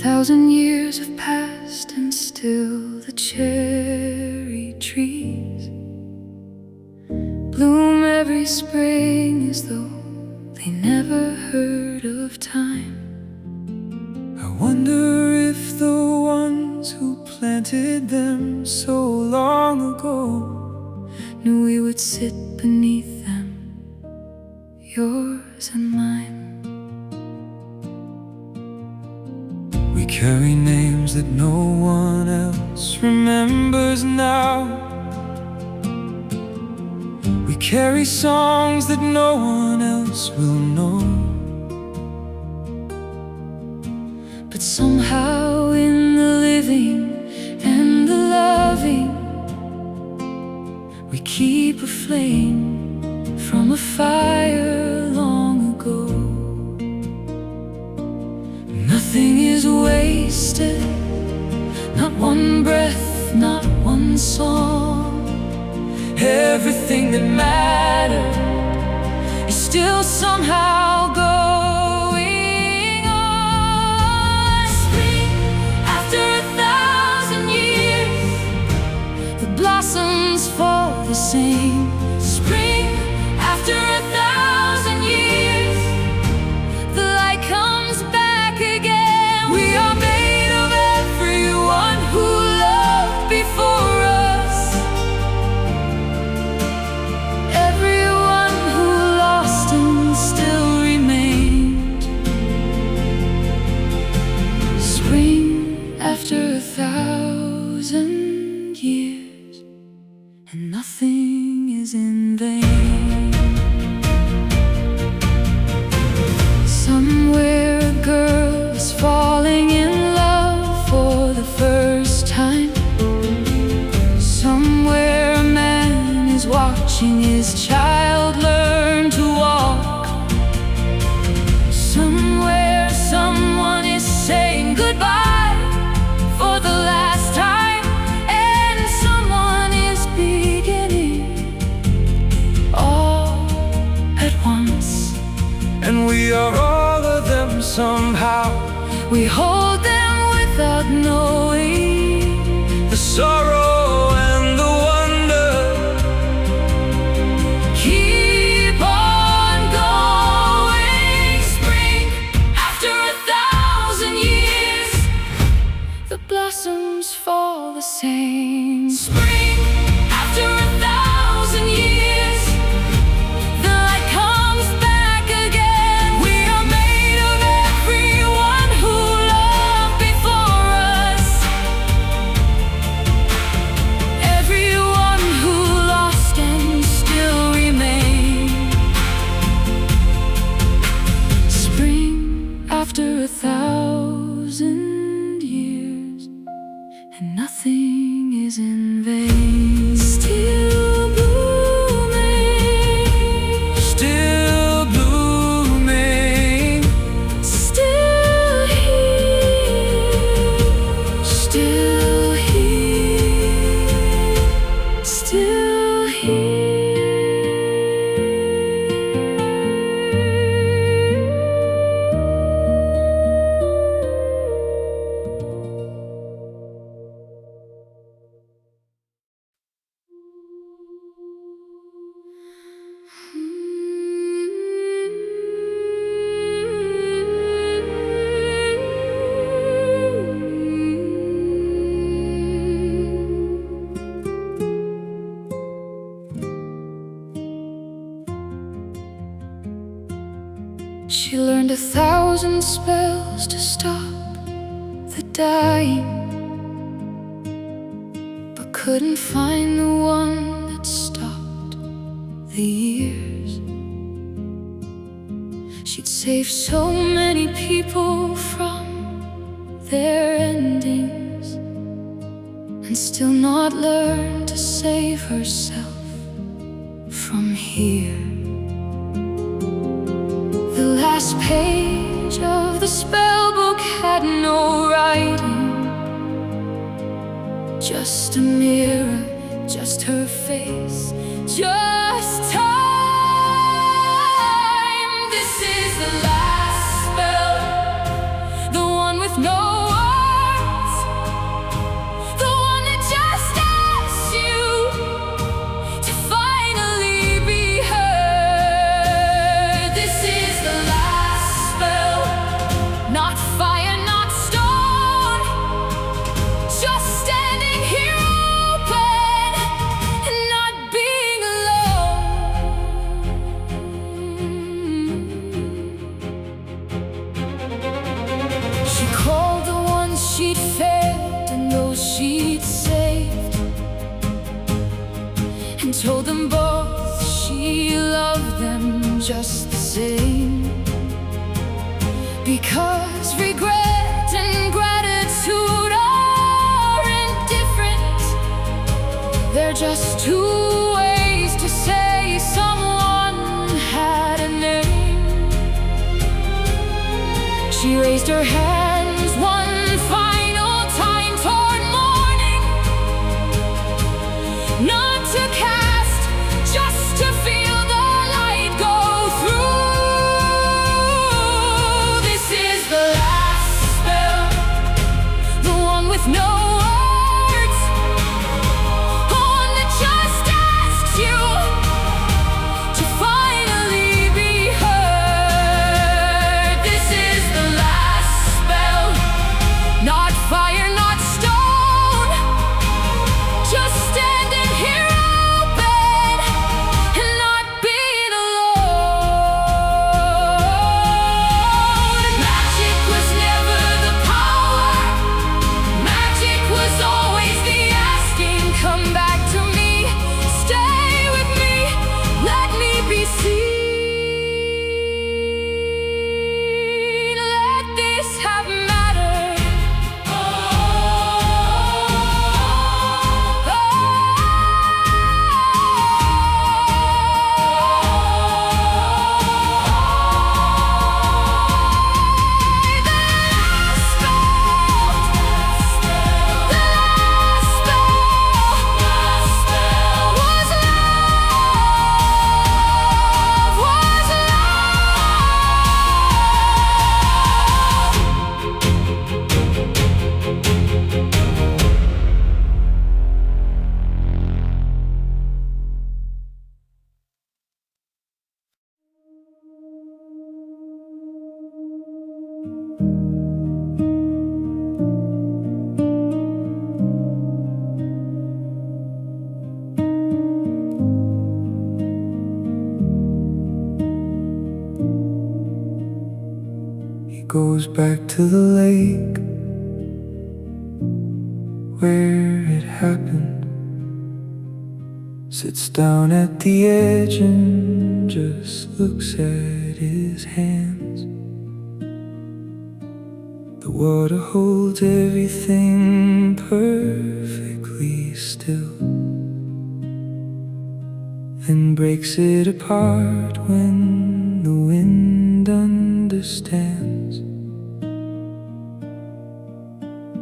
1,000 years have passed and still the cherry trees bloom every spring as though they never heard of time. I wonder if the ones who planted them so long ago knew we would sit beneath them, yours and mine. We carry names that no one else remembers now. We carry songs that no one else will know. But somehow in the living and the loving, we keep a flame from a fire long ago. Nothing is wasted, not one breath, not one song. Everything that mattered is still somehow going on. Spring after 1,000 years, the blossoms fall the same. Spring after 1,000 years, the light comes back again. We are made of everyone who loved before us, everyone who lost and still remained. Spring after 1,000 years, and nothing is in vain. Somewhere a girl is falling in love for the first time. Somewhere a man is watching his child learn to walk. Somewhere someone is saying goodbye for the last time, and someone is beginning all at once. and we are all of them somehow. We hold them without knowing The sorrow and the wonder. keep on going. Spring after 1,000 years, the blossoms fall the same. Spring after 1,000 years, the light comes back again. We are made of everyone who loved before us, everyone who lost and still remained. Spring after 1,000 years, and nothing is in vain. Still blooming, Still blooming, still here, still here, still here. She learned 1,000 spells to stop the dying, but couldn't find the one that stopped the years. She'd saved so many people from their endings, and still not learned to save herself from here. The last page of the spellbook had no writing, just a mirror, just her face, just time. This is the last spell, the one with no she'd saved, and told them both she loved them just the same. Because regret and gratitude are indifferent, they're just two ways to say someone had a name. She raised her hands one final time toward morning, not to cast, just to feel the light go through. This is the last spell, the one with no words, the one that just asks you to finally be heard. This is the last spell, not fire, not stone, just standing here open and not being alone. Magic was never the power, magic was always the asking. Come back to me, stay with me, let me be seen. Let this have mattered. He goes back to the lake where it happened, sits down at the edge and just looks at his hands. The water holds everything perfectly still, then breaks it apart when the wind understands.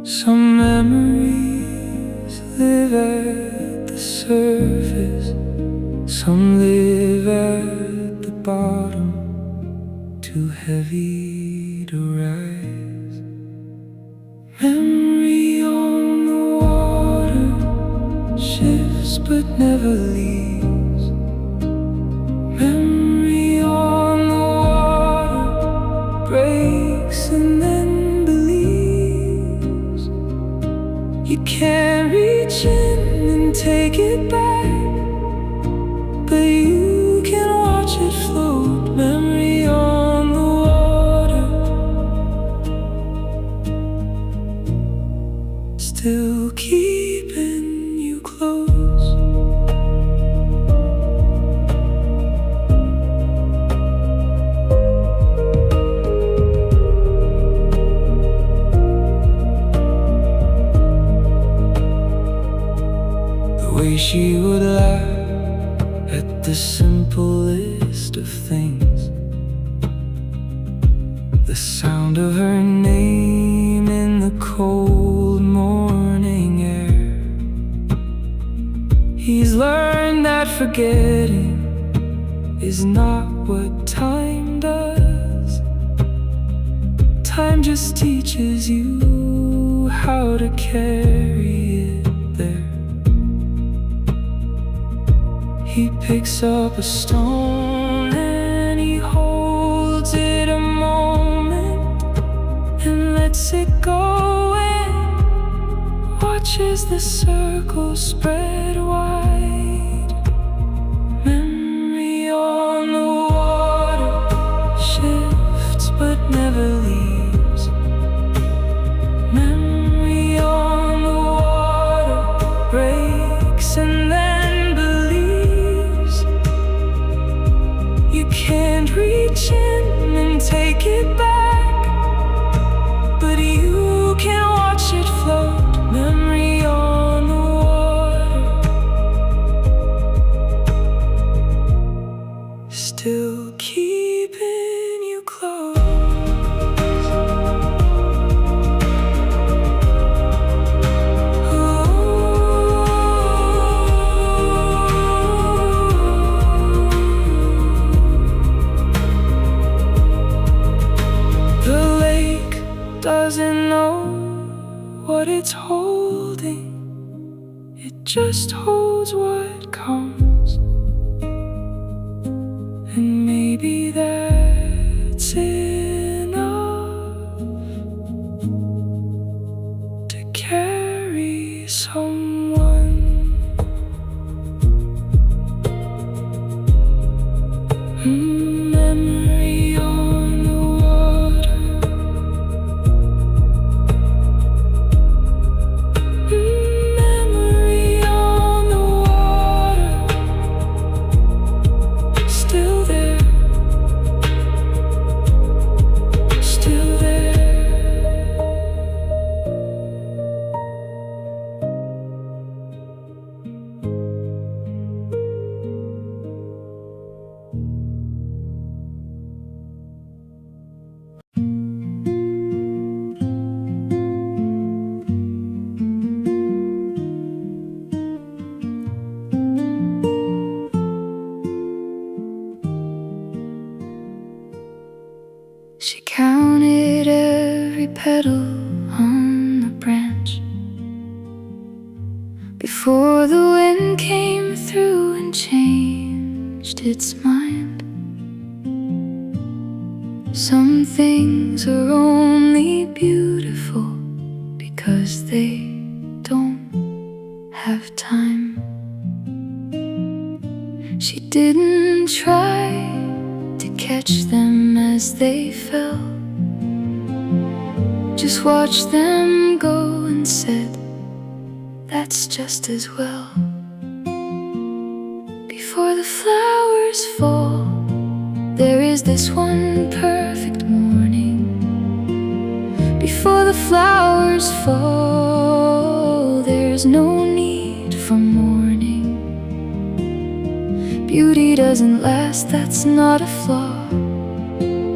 Some memories live at the surface, some live at the bottom, too heavy to rise. Memory on the water shifts but never leaves. Memory on the water breaks and then believes. You can't reach in and take it back, but you can watch it float. Memory on the water, still keeping you close. The way she would laugh at the simplest of things, the sound of her name in the cold morning air. He's learned that forgetting is not what time does. Time just teaches you how to carry it there. He picks up a stone and he holds it a moment and lets it go and watches the circle spread wide. Memory on the water shifts but never leaves. Memory on the water doesn't know what it's holding. It just holds what comes, and maybe that's enough to carry someone. Memory on the water. Memory on the water. Still there. Still there. She counted every petal on the branch before the wind came through and changed its mind. Some things are only beautiful because they don't have time. She didn't try to catch them as they fell, just watched them go and said, that's just as well. Before the flowers fall, there is this one perfect morning. Before the flowers fall, there's no need for mourning. Beauty doesn't last, that's not a flaw.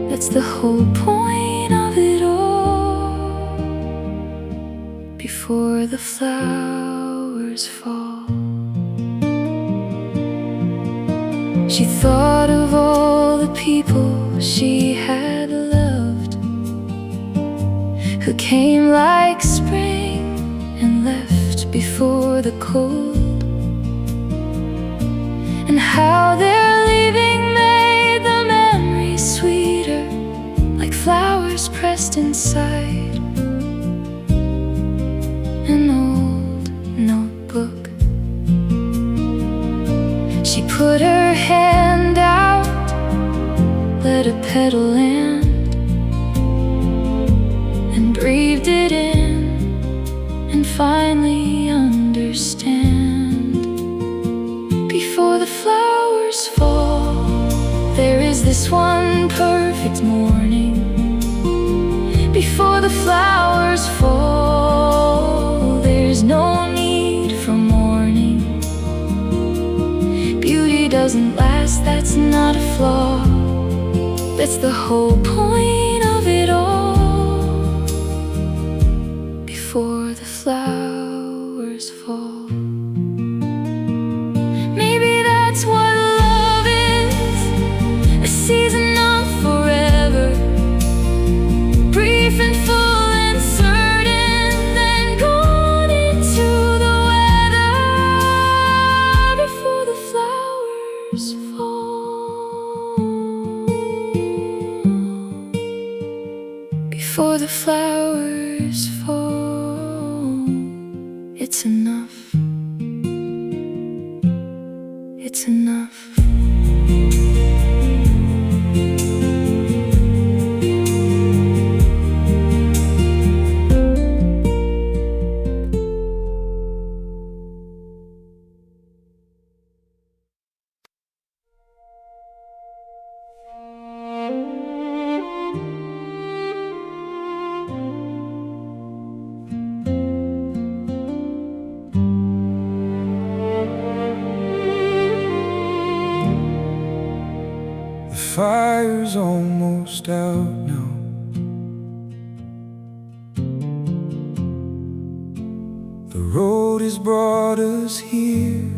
That's the whole point of it all. Before the flowers fall. She thought of all the people she had loved, who came like spring and left before the cold, and how their leaving made the memories sweeter, like flowers pressed inside an old notebook. She put her hand out, let a petal land, and breathed it in, and finally understand. Before the flowers fall, there is this one perfect morning. Before the flowers fall, there's no need for mourning. Beauty doesn't last, that's not a flaw. That's the whole point of it all. Before the flowers fall. Maybe that's what love is, a season of forever, brief and full and certain, then gone into the weather. Before the flowers fall. Before the flowers fall. It's enough. It's enough. The fire's almost out now. The road has brought us here.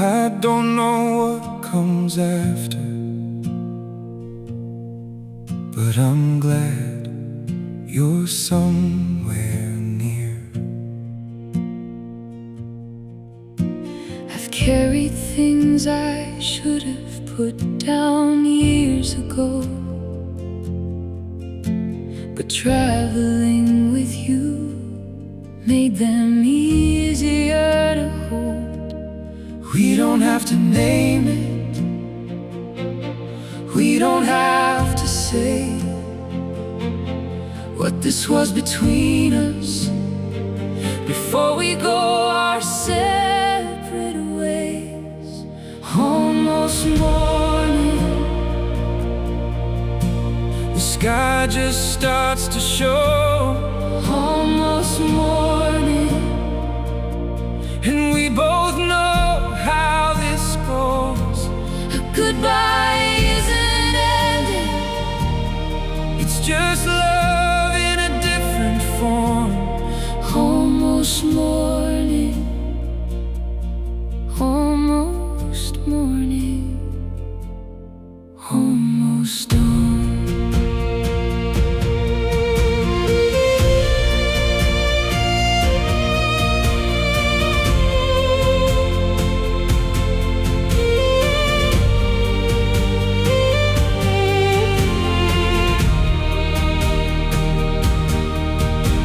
I don't know what comes after, but I'm glad you're somewhere near. I've carried things I should have put down years ago, but traveling with you made them easier to hold. We don't have to name it, we don't have to say what this was between us before we go our separate ways. Almost morning, the sky just starts to show. almost morning, And we both know how this goes. a goodbye isn't ending. It's just love in a different form. Almost morning, almost morning, almost dawn.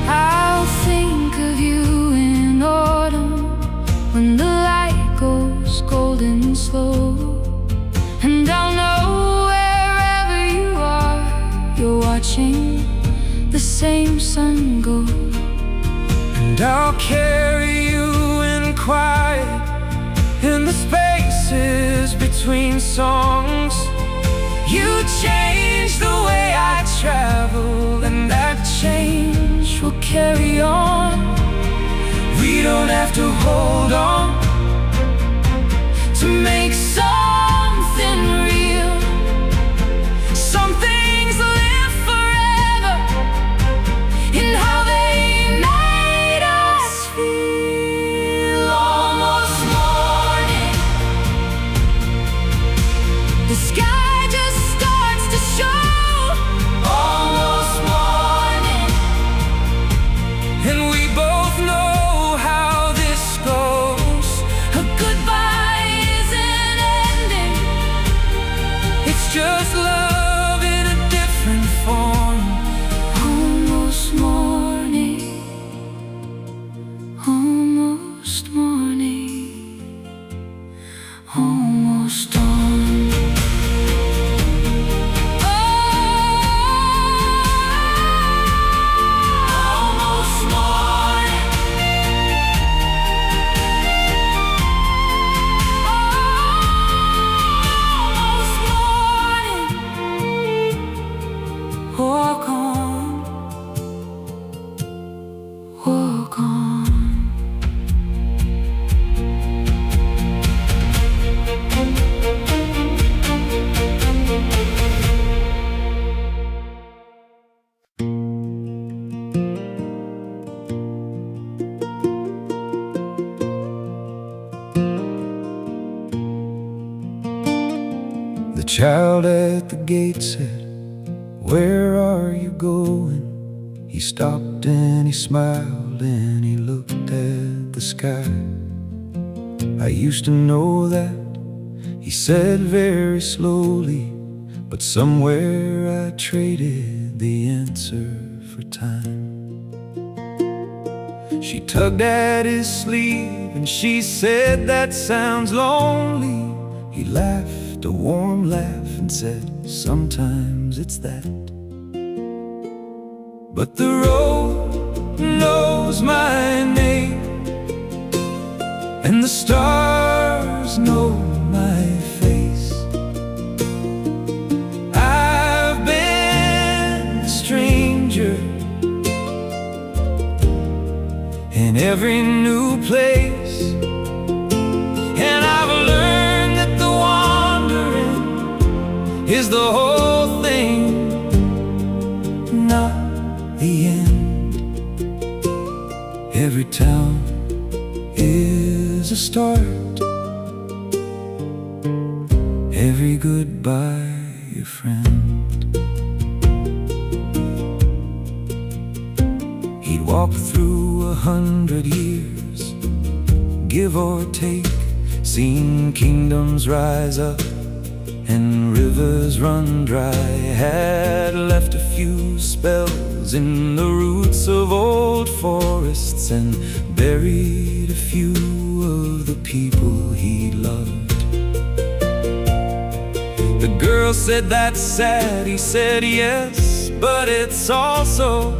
I'll think of you in autumn when the light goes golden slow, and I'll know wherever you are, you're watching the same sun go. And I'll carry you in quiet in the spaces between songs. You changed the way I travel, and that change will carry on. We don't have to hold on to make something real. Some things live forever in how they made us feel. Almost morning, the sky just starts to show. Almost morning, And we both know how this goes. a goodbye isn't ending. It's just love in a different form. Almost morning, almost morning, almost dawn. Almost morning, almost morning. Walk on, Walk on. The child at the gate said, "Where are you going?" He stopped and he smiled and he looked at the sky. "I used to know that," he said very slowly, "but somewhere I traded the answer for time." She tugged at his sleeve and she said, "That sounds lonely." He laughed a warm laugh and said, "Sometimes it's that." But the road knows my name, and the stars know my face. I've been a stranger in every new place, and I've learned that the wandering is the whole thing, not the end. Every town is a start, every goodbye a friend. walked through 100 years, give or take, seen kingdoms rise up and rivers run dry, had left a few spells in the roots of old forests, and buried a few of the people he loved. The girl said, "That's sad." He said, "Yes, but it's also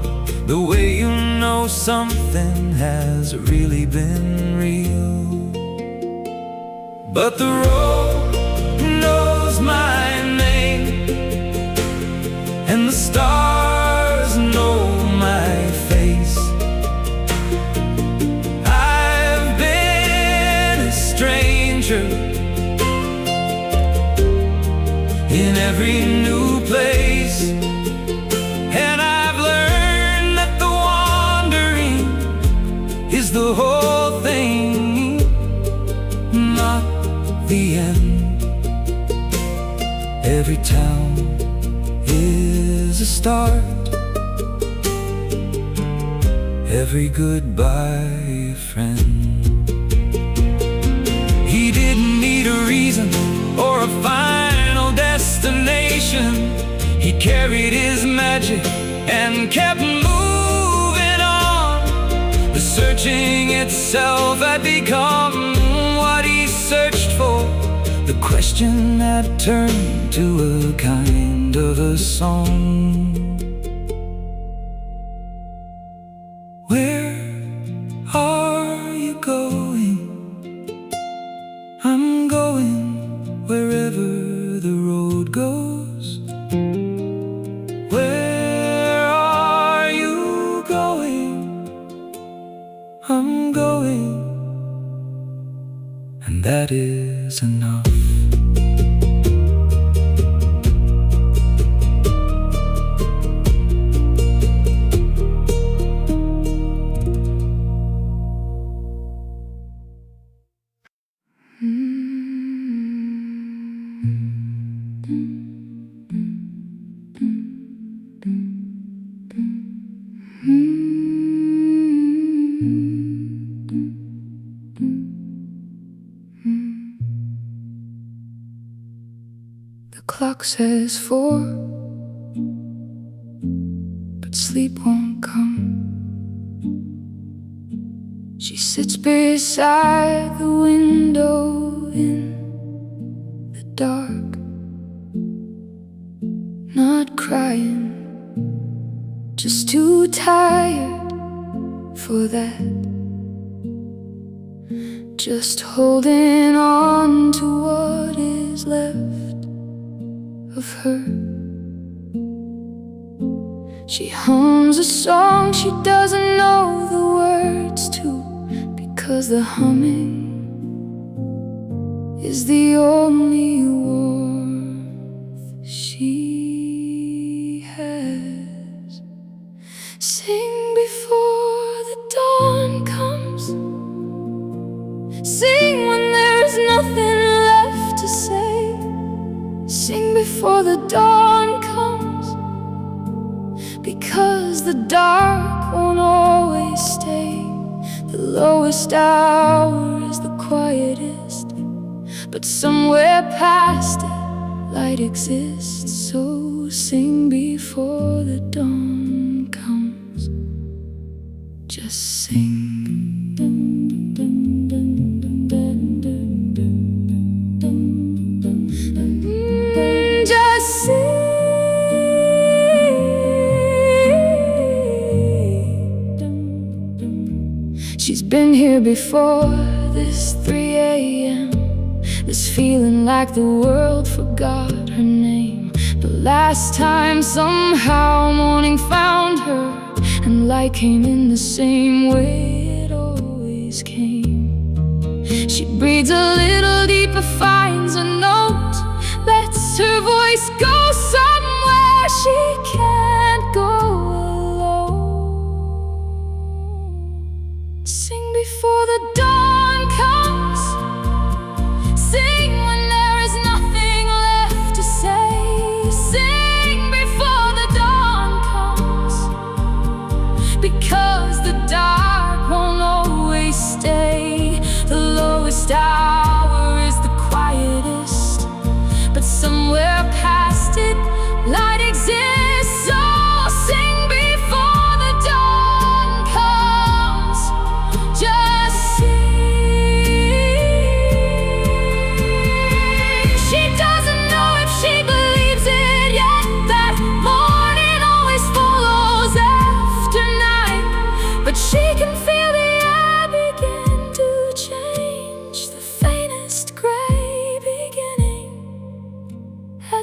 the way you know something has really been real." But the road knows my name, and the stars know my face. I've been a stranger in every new place, and I've learned that the wandering is the whole thing, not the end. Every town is a start, every goodbye a friend. He didn't need a reason or a final destination. He carried his magic and kept moving on. The searching itself had become what he searched for, the question that turned to a kind of a song. Where are you going? I'm going wherever the road goes. Where are you going? I'm going, and that is enough. The clock says 4, but sleep won't come. She sits beside the window in the dark, not crying, just too tired for that. Just holding on to what is left of her. She hums a song she doesn't know the words to, because the humming is the only warmth she has. Sing before the dawn comes, sing when there's nothing left to say. Sing before the dawn comes, because the dark won't always stay. The lowest hour is the quietest, but somewhere past it, light exists. So sing before the dawn comes, just sing. Just sing. She's been here before, this 3 a.m., this feeling like the world forgot her name. The last time somehow morning found her, and light came in the same way it always came. She breathes a little deeper, finds a note, lets her voice go somewhere she can't go alone. Sing before the dawn comes, sing when there is nothing left to say. Sing before the dawn comes, because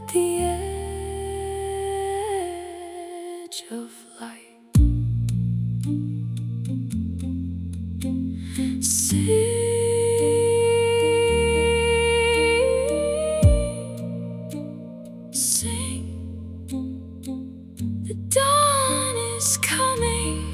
at the edge of light. Sing, the dawn is coming.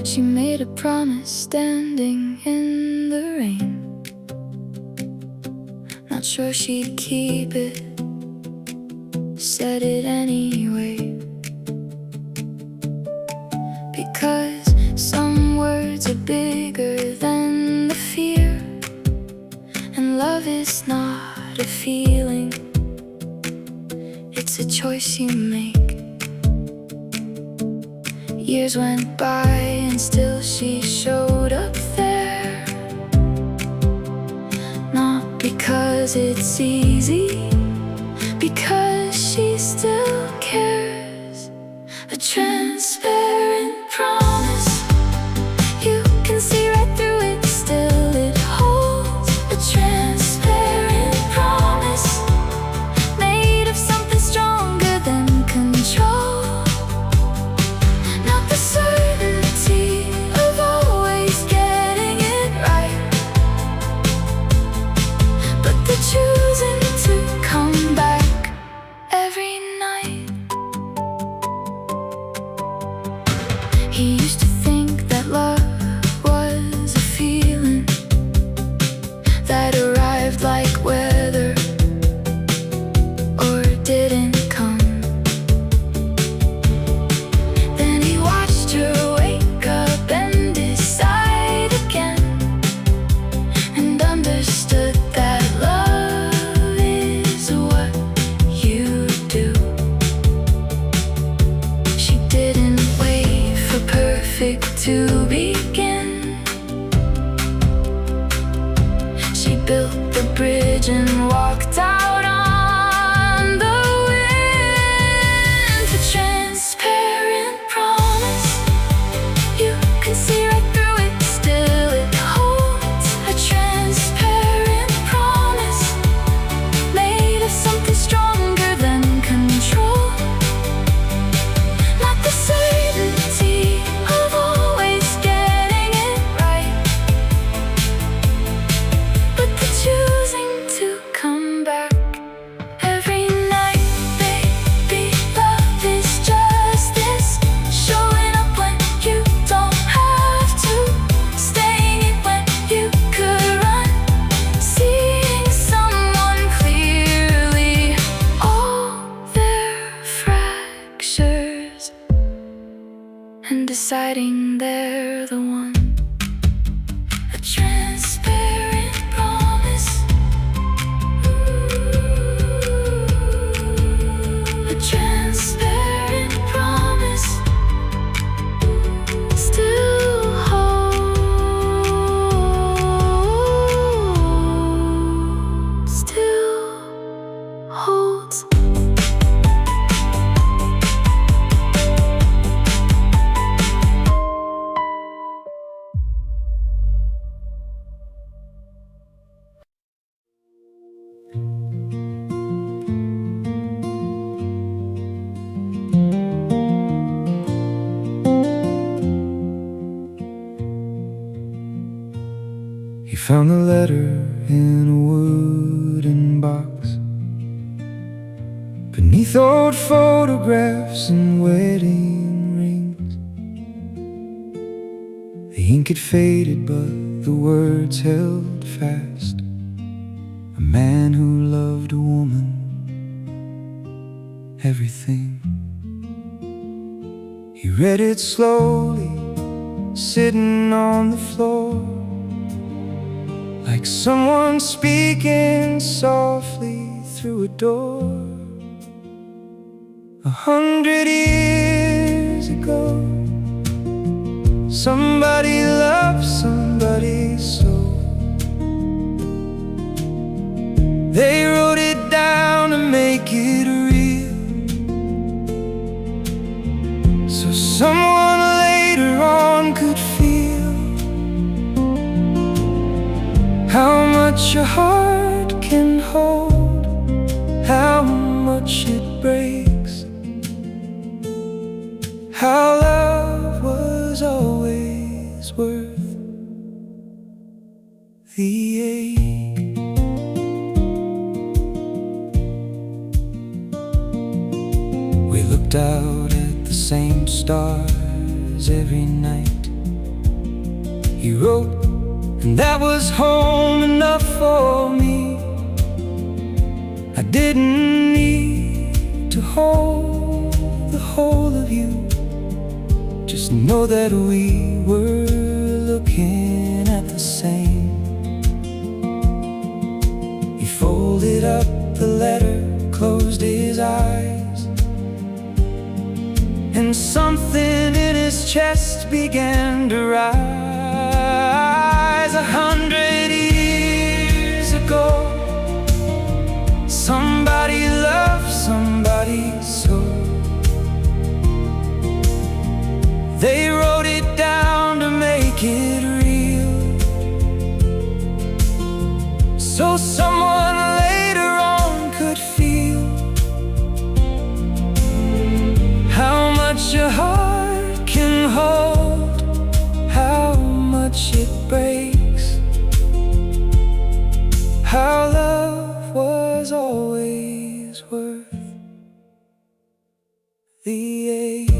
She made a promise standing in the rain. Not sure she'd keep it, said it anyway. Because some words are bigger than the fear, and love is not a feeling, it's a choice you make. Years went by and still she showed up there. Not because it's easy, because she still cares. A transparent promise, you can see right through it, still it holds. A transparent promise, made of something stronger than control. Not the certainty of always getting it right, but the choosing to come back every night. He used to think that love was a feeling that arrived like weather or didn't come. Then he watched her wake up and decide again, and understood that love is what you do. She didn't wait for perfect to begin. She built the bridge and walked out on the wind. A transparent promise, you can see right through it, still it holds. A transparent promise, made of something stronger than control. Not the certainty of always getting it right, but the choosing to come back every night. Baby, love is just this, showing up when you don't have to, staying in when you could run, seeing someone clearly, all their fractures, and deciding they're the one. A transparent promise, a transparent promise, still holds, still holds. He found the letter in a wooden box beneath old photographs and wedding rings. The ink had faded, but the words held fast. A man who loved a woman, everything. He read it slowly, sitting on the floor, like someone speaking softly through a door. 100 years ago, somebody loved somebody so. They wrote it down to make it real, so someone later on could feel how much a heart can hold, how much it breaks, how love was always worth the ache. We looked out at the same stars every night. He wrote, and that was home enough for me. I didn't need to hold the whole of you, just know that we were looking at the same. He folded up the letter, closed his eyes, and something in his chest began to rise. 100 years ago, somebody loved somebody so. They wrote it down to make it real, so someone later on could feel how much a heart can hold, how much it breaks, how love was always worth the ache.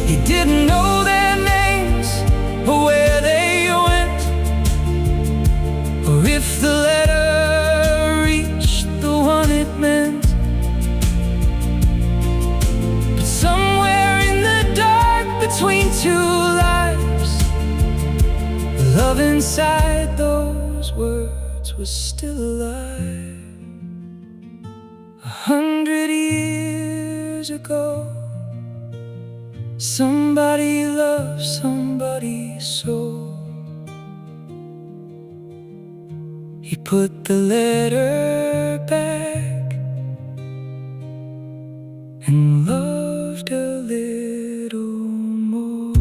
He didn't know their names or where they went, or if the letter reached the one it meant. But somewhere in the dark between two lives, the love inside those words was still alive. 100 years ago, somebody loved somebody so. He put the letter back and loved a little more.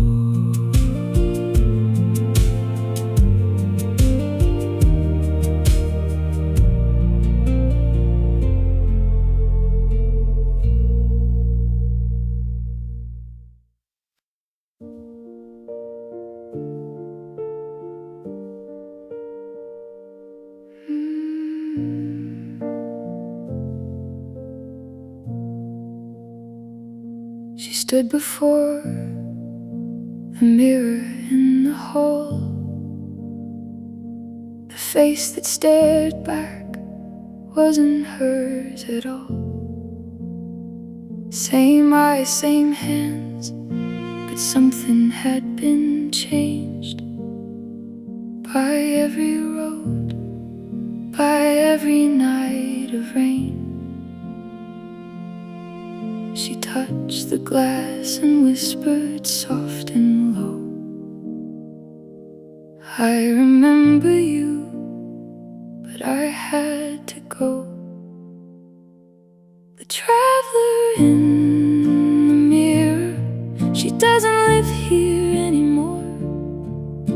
She stood before the mirror in the hall. The face that stared back wasn't hers at all. Same eyes, same hands, but something had been changed. By every road, by every night of rain, she touched the glass and whispered soft and low, I remember you, but I had to go. The traveler in the mirror, she doesn't live here anymore.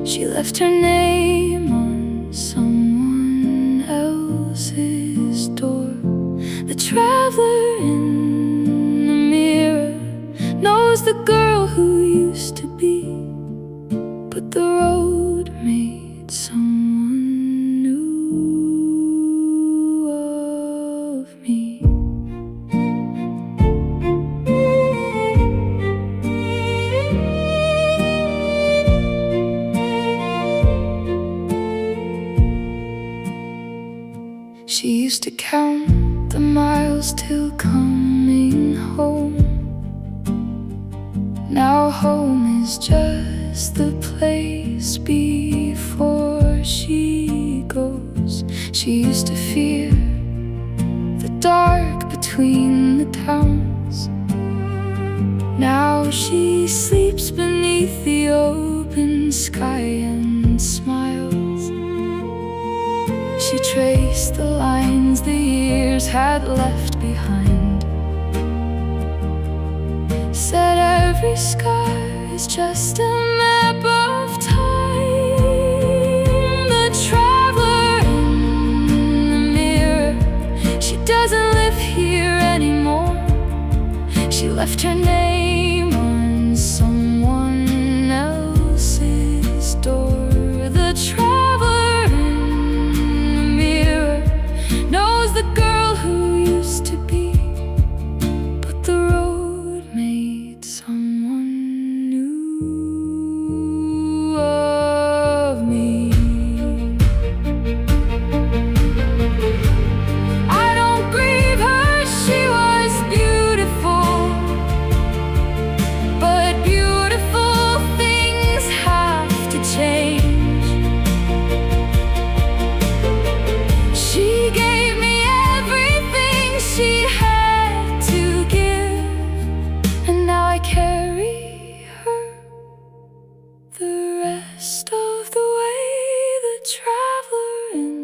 She left her name on someone else's door. The traveler in the mirror knows the girl who used to be, but the road made someone new of me. She used to count the miles till coming home. Now home is just the place before she goes. She used to fear the dark between the towns. Now she sleeps beneath the open sky and smiles. She traced the lines the years had left behind. Said every scar is just a map of time. The traveler in the mirror, she doesn't live here anymore. She left her name on someone else's door. The traveler in the mirror knows the girl who used to be, but the road made someone new of me. I don't grieve her, she was beautiful, but beautiful things have to change. She gave me everything she had to give, and now I carry her the rest of the way. The traveler in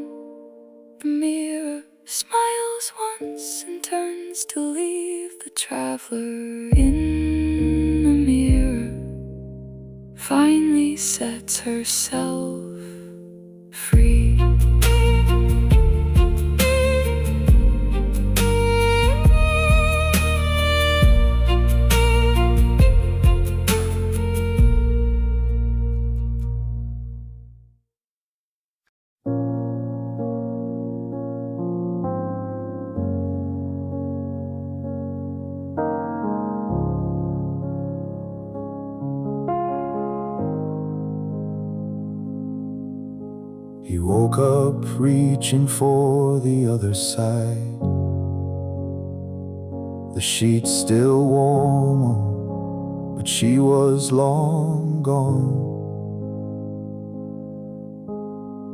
the mirror smiles once and turns to leave. The traveler in the mirror finally sets herself free. He woke up reaching for the other side. The sheets still warm, but she was long gone.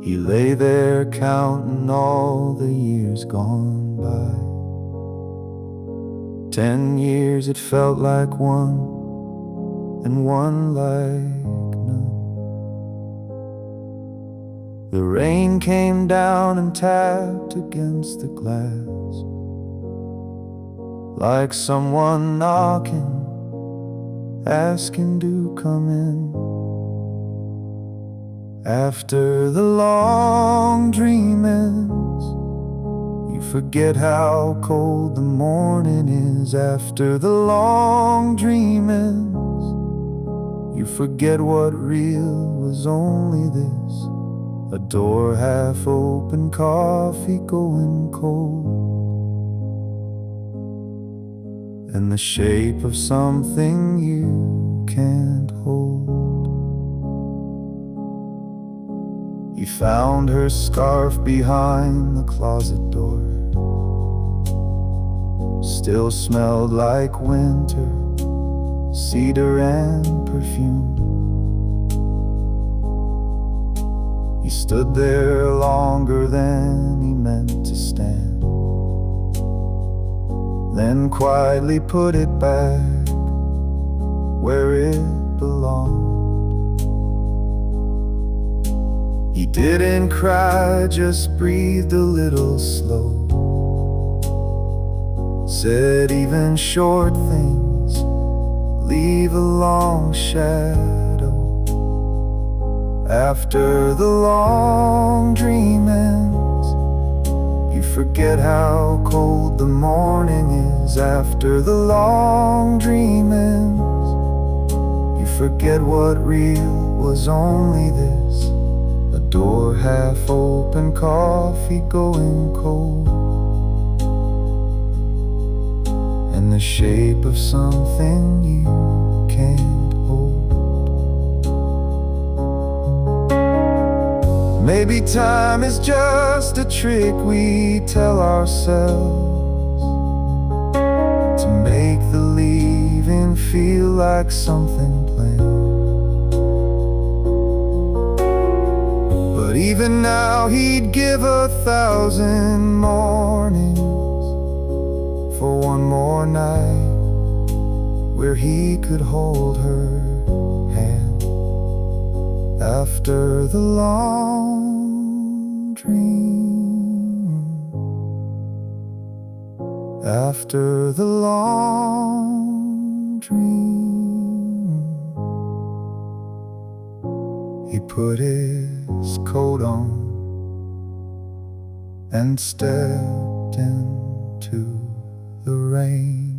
He lay there counting all the years gone by. 10 years it felt like one, and one like none. The rain came down and tapped against the glass, like someone knocking, asking to come in. After the long dream ends, you forget how cold the morning is. After the long dream ends, you forget what real was only this: a door half open, coffee going cold, and the shape of something you can't hold. He found her scarf behind the closet door. Still smelled like winter, cedar and perfume. He stood there longer than he meant to stand, then quietly put it back where it belonged. He didn't cry, just breathed a little slow. Said even short things leave a long shadow. After the long dream ends, you forget how cold the morning is. After the long dream ends, you forget what real was only this: a door half open, coffee going cold, and the shape of something you can't hold. Maybe time is just a trick we tell ourselves to make the leaving feel like something planned. Even now he'd give 1,000 mornings for one more night where he could hold her hand after the long dream, after the long dream. He put his coat on and stepped into the rain.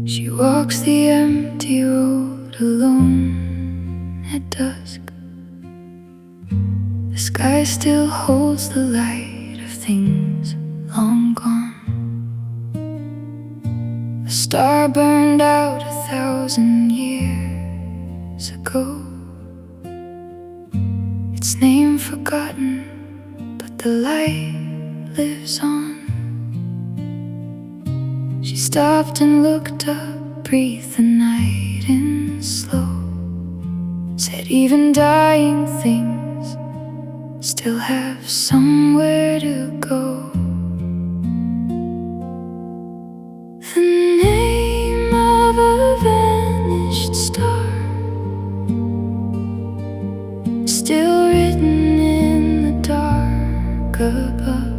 She walks the empty road alone at dusk. The sky still holds the light of things long gone. A star burned out 1,000 years ago, its name forgotten, but the light lives on. She stopped and looked up, breathed the night in slow. Said even dying things still have somewhere to go. The name of a vanished star, still written in the dark above.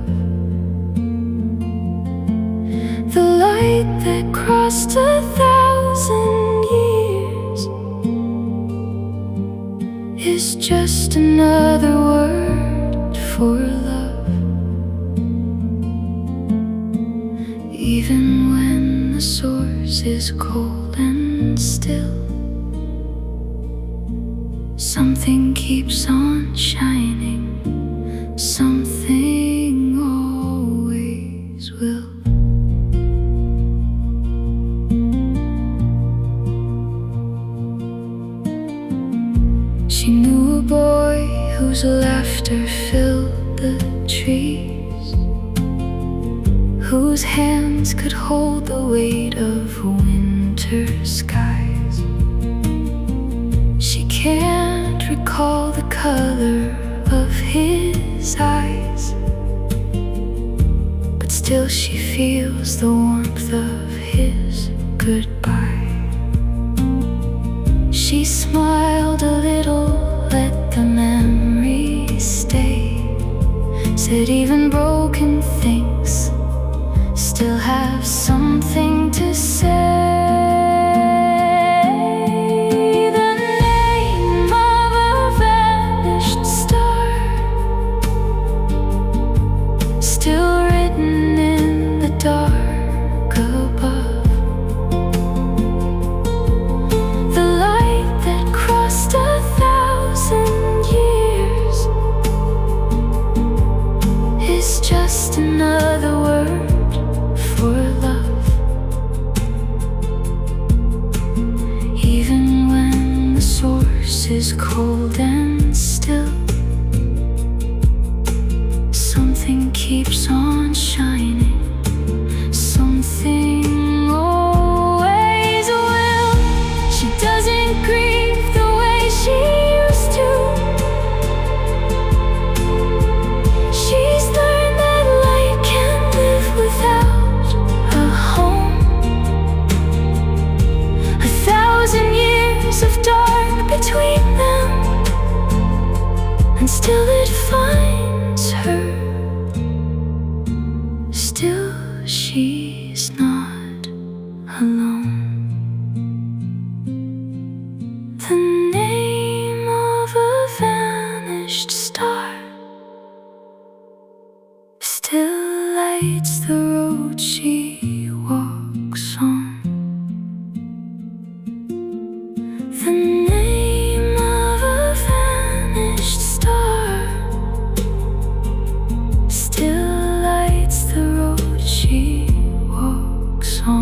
The light that crossed 1,000 years is just another word for love. Even when the source is cold and still, something keeps on shining, something always will. She knew a boy whose laughter filled the trees, whose hands could hold the weight of winter skies. She can't recall the color of his eyes, but still she feels the warmth of his goodbye. She smiled a little, let the memory stay. Said even broken things still have something to say. The name of a vanished star, still written in the dark above. The light that crossed 1,000 years is just another word for love. Even when the source is cold and still, something keeps on shining, something always will. She doesn't grieve the way she used to. She's learned that light can live without a home. 1,000 years of dark between them, and still it finds her. Still she's not alone. The name of a vanished star still lights the road she walks on. The name of a vanished star still lights the road she walks on.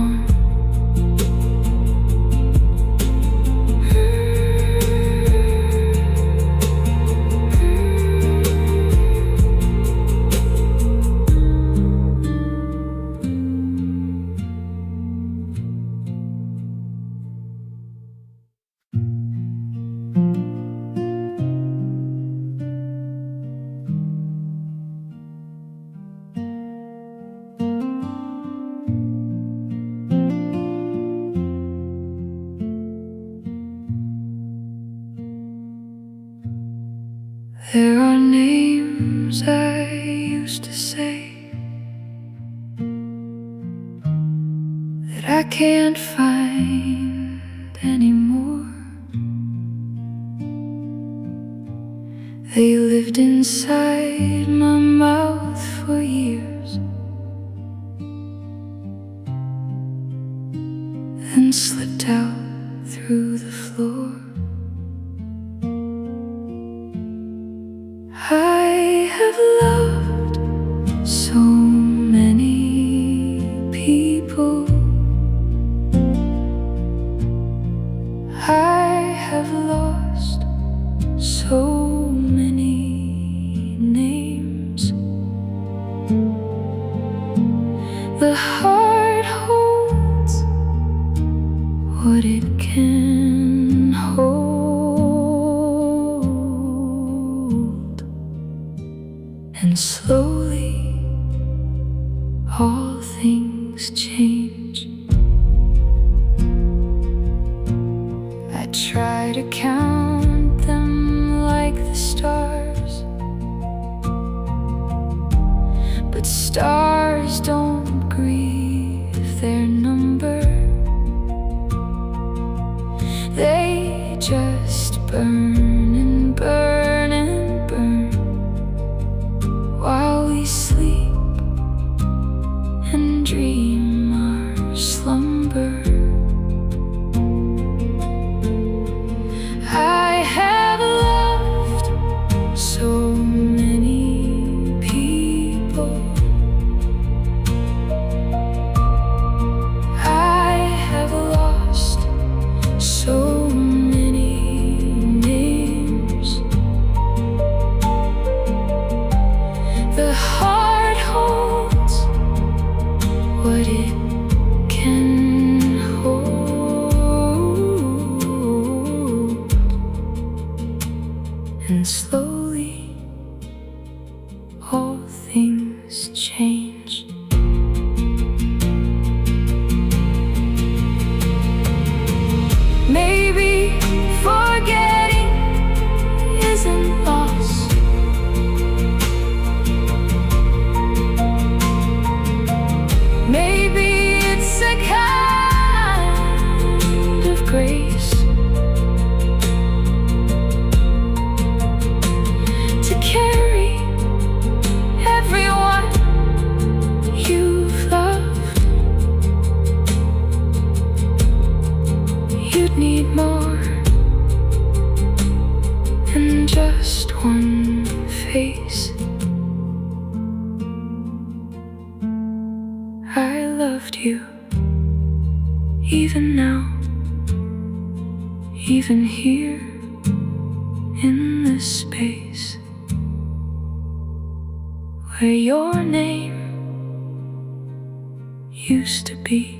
I can't find anymore. They lived inside my mouth for years, then slipped out through the floor. I have loved so many people. I have lost so many names. The heart holds what it can hold, and slowly all things change. I try to count them like the stars, but stars don't grieve their number. They just burn and burn and burn while we sleep and dream our slumber. I have loved so many people. I have lost so many names. The heart holds what it can hold, and slowly all things change. Maybe forgetting isn't loss. Maybe it's a kind of grace to carry everyone you've loved. You'd need more than just one face. I loved you, even now, even here in this space where your name used to be.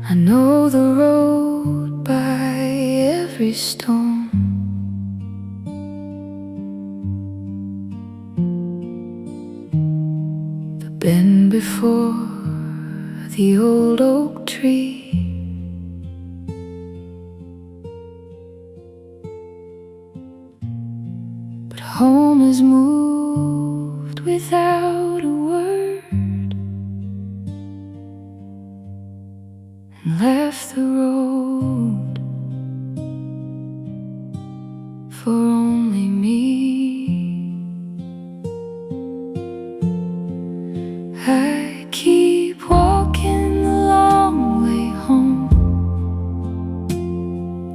I know the road by every stone. The bend before the old oak tree. But home is moved without a word, and left the road for only me. I keep walking the long way home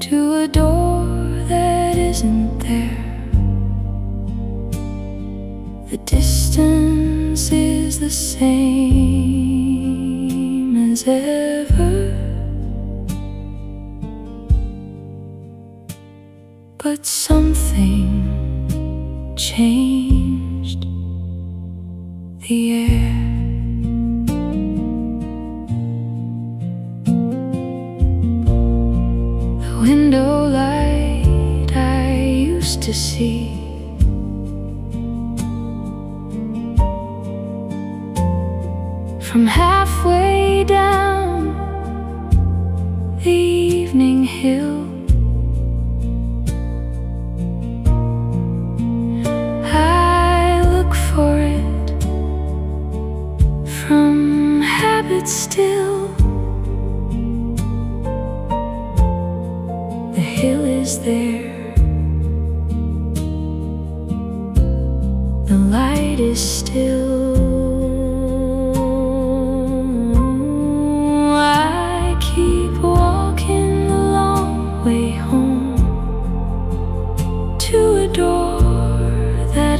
to a door that isn't there. The distance is the same as ever, but something changed the air. to see. From halfway down the evening hill, I look for it from habit still. The hill is there, the light is still.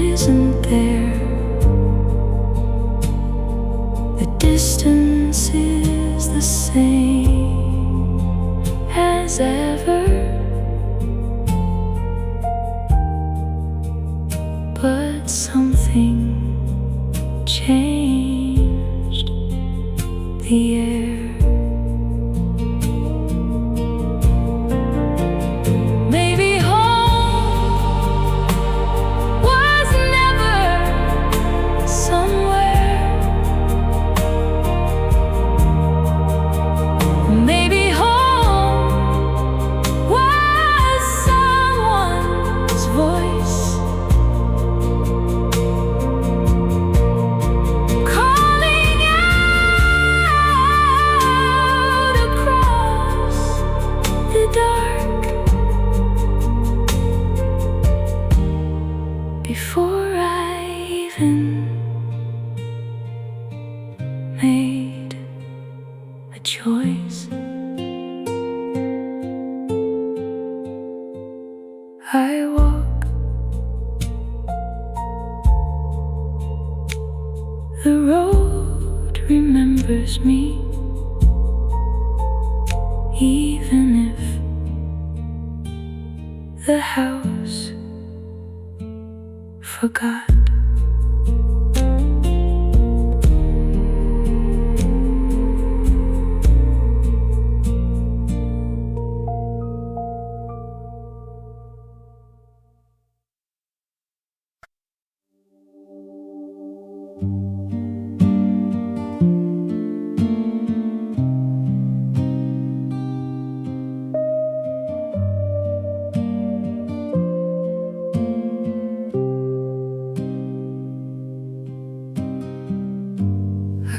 Isn't there? The distance is the same as ever, but something changed the air. Before I even made a choice, I walk the road, remembers me, even if the house forgot.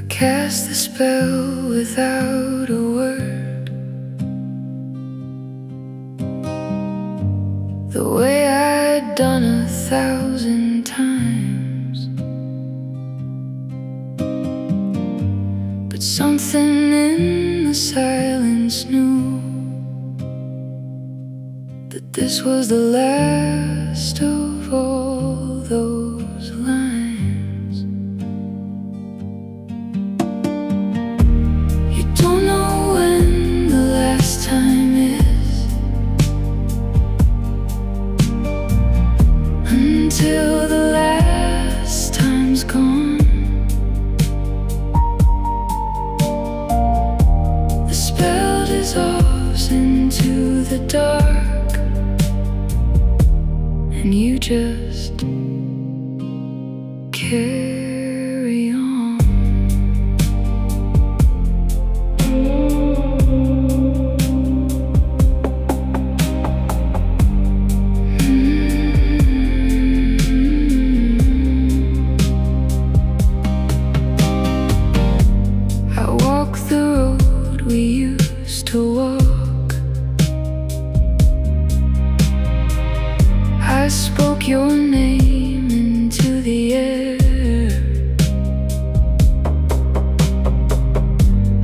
Cast the spell without a word, the way I'd done 1,000 times. But something in the silence knew that this was the last of all those lines. Time is until the last time's gone. The spell dissolves into the dark, and you just carry on. To walk, I spoke your name into the air.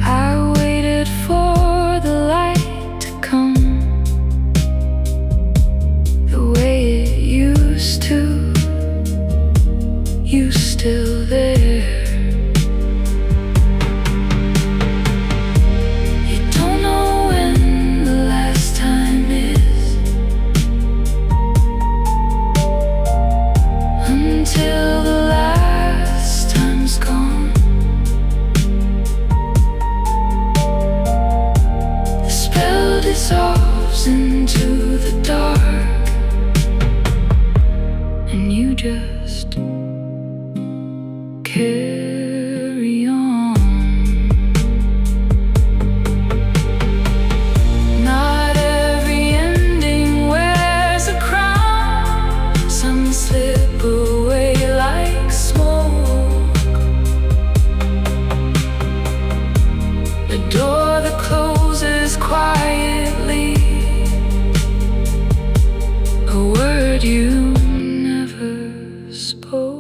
I waited for the light to come, the way it used to. You still there. Until the last time's gone, the spell dissolves into the dark, just carry on. Not every ending wears a crown. Some slip away like smoke. The door that closes quietly, a word you never spoke.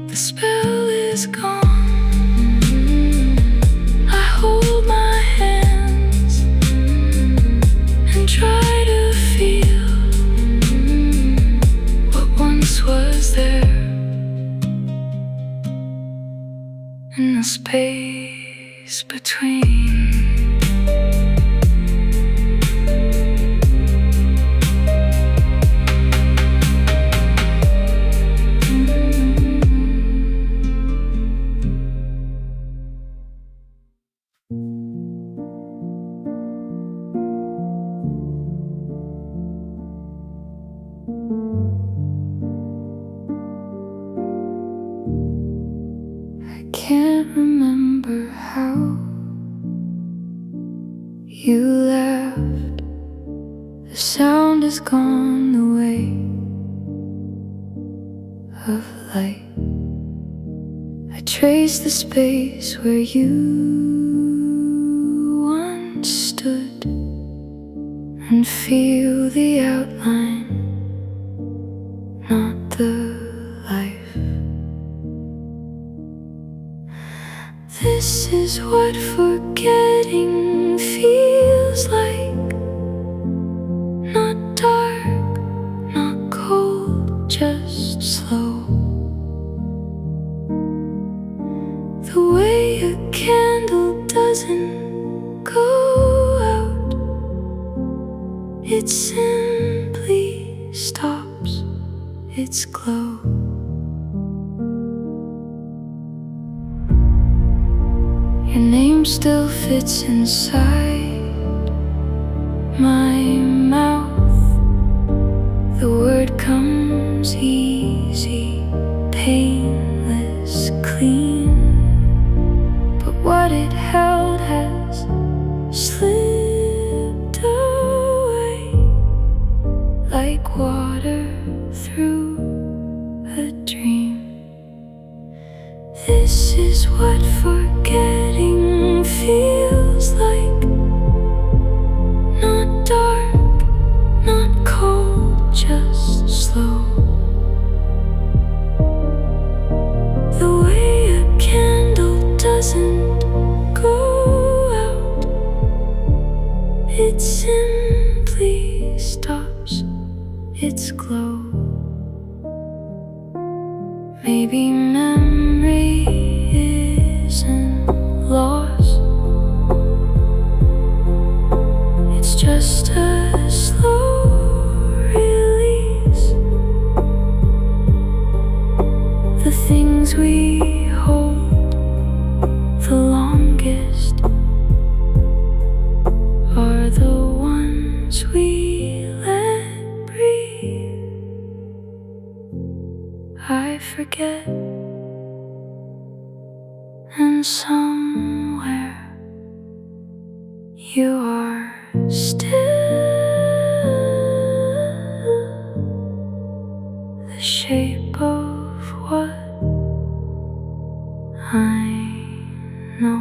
The spell is gone. I hold my hands and try to feel what once was there in the space between. I can't remember how you left. The sound is gone, the way of light. I trace the space where you once stood and feel the outline, not the life. This is what forgetting feels like. Not dark, not cold, just slow. The way a candle doesn't go out, it simply stops its glow. Your name still fits inside my mouth. The word comes easy, painless, clean. But what it held has slipped away like water through a dream. This is what forgetting feels like. Not dark, not cold, just slow. The way a candle doesn't go out, it simply stops its glow. Maybe memory isn't lost, it's just a slow release. The things we hold the longest are the ones we let breathe. I forget, and somewhere you are still. The shape of what I know.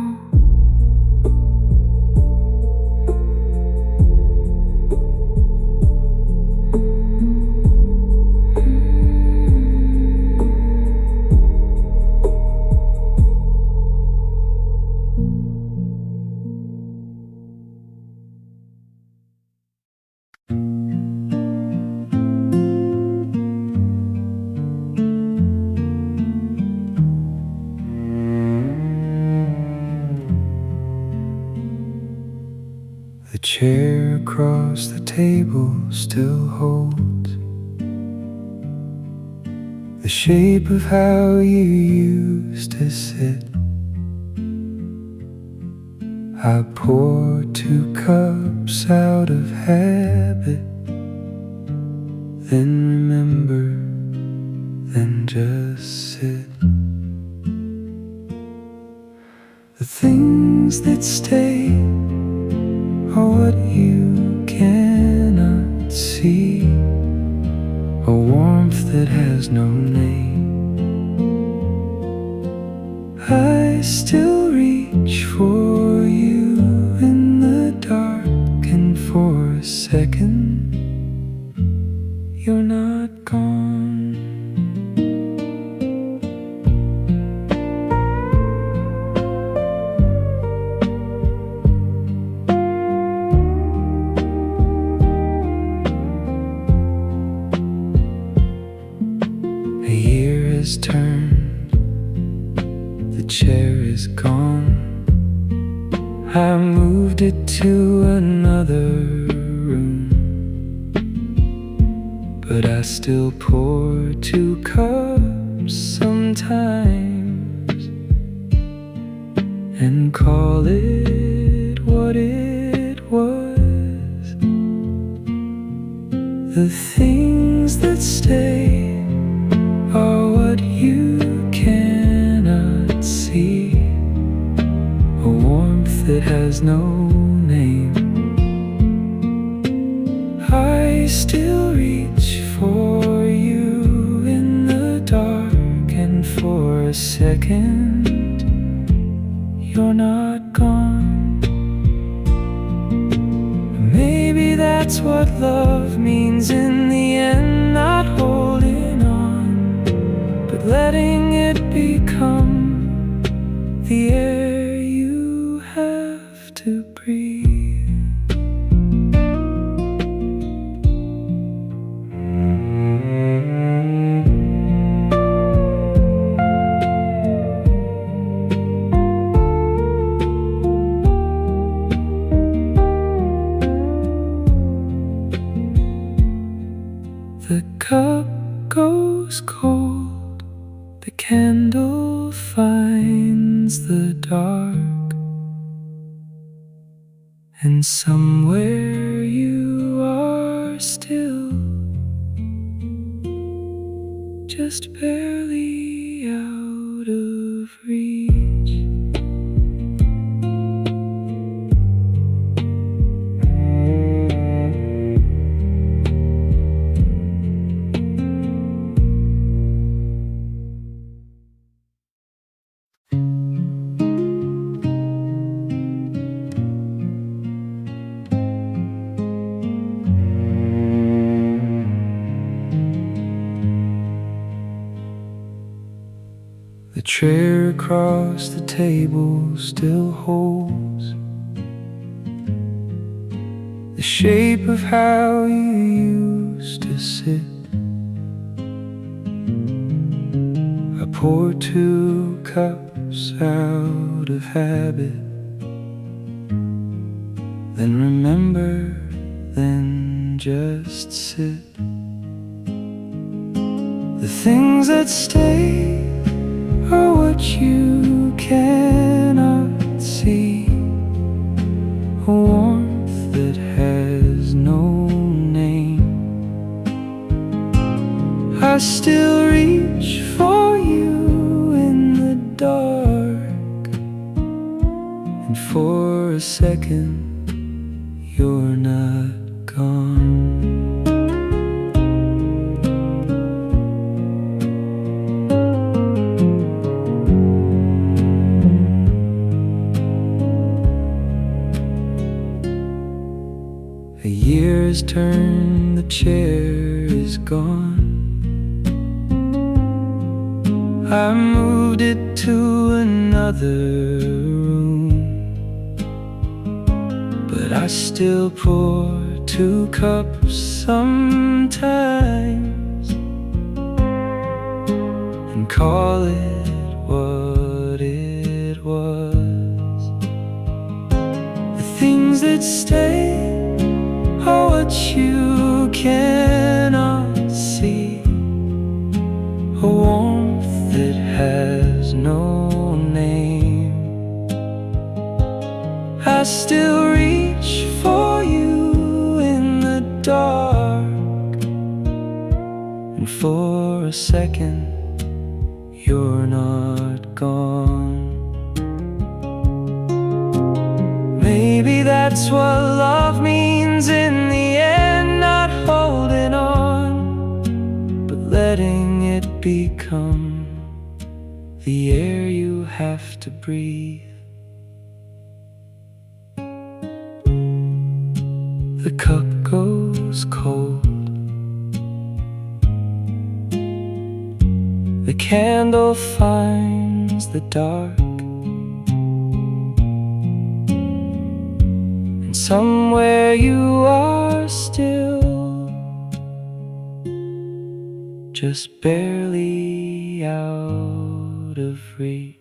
The chair across the table still holds the shape of how you used to sit. I pour 2 cups out of habit, then remember, then just sit. The things that stay are what you cannot see, a warmth that has no name. I still reach for you in the dark, and for a second you're not gone. A year has turned, the chair is gone. I moved it to another room, but I still pour 2 cups sometimes and call it what it was. The things that stay are what you cannot see, a warmth that has no name. I still reach for you in the dark, and for a second you're not gone. Maybe that's what love means in the end, not holding on, but letting it become the air you have to breathe. The cup goes cold, the candle finds the dark, and somewhere you are still, just barely out of reach. The chair across the table still holds the shape of how you used to sit. I pour 2 cups out of habit, then remember, then just sit. The things that stay are what you cannot see, a warmth that has no name. I still reach for you in the dark, and for a second you're not gone. A year has turned, the chair is gone. I moved it to another room, but I still pour 2 cups sometimes and call it what it was. The things that stay are what you cannot see, a warmth that has no name. I for a second you're not gone. Maybe that's what love means in the end, not holding on, but letting it become the air you have to breathe. The cup goes cold, the candle finds the dark, and somewhere you are still, just barely out of reach.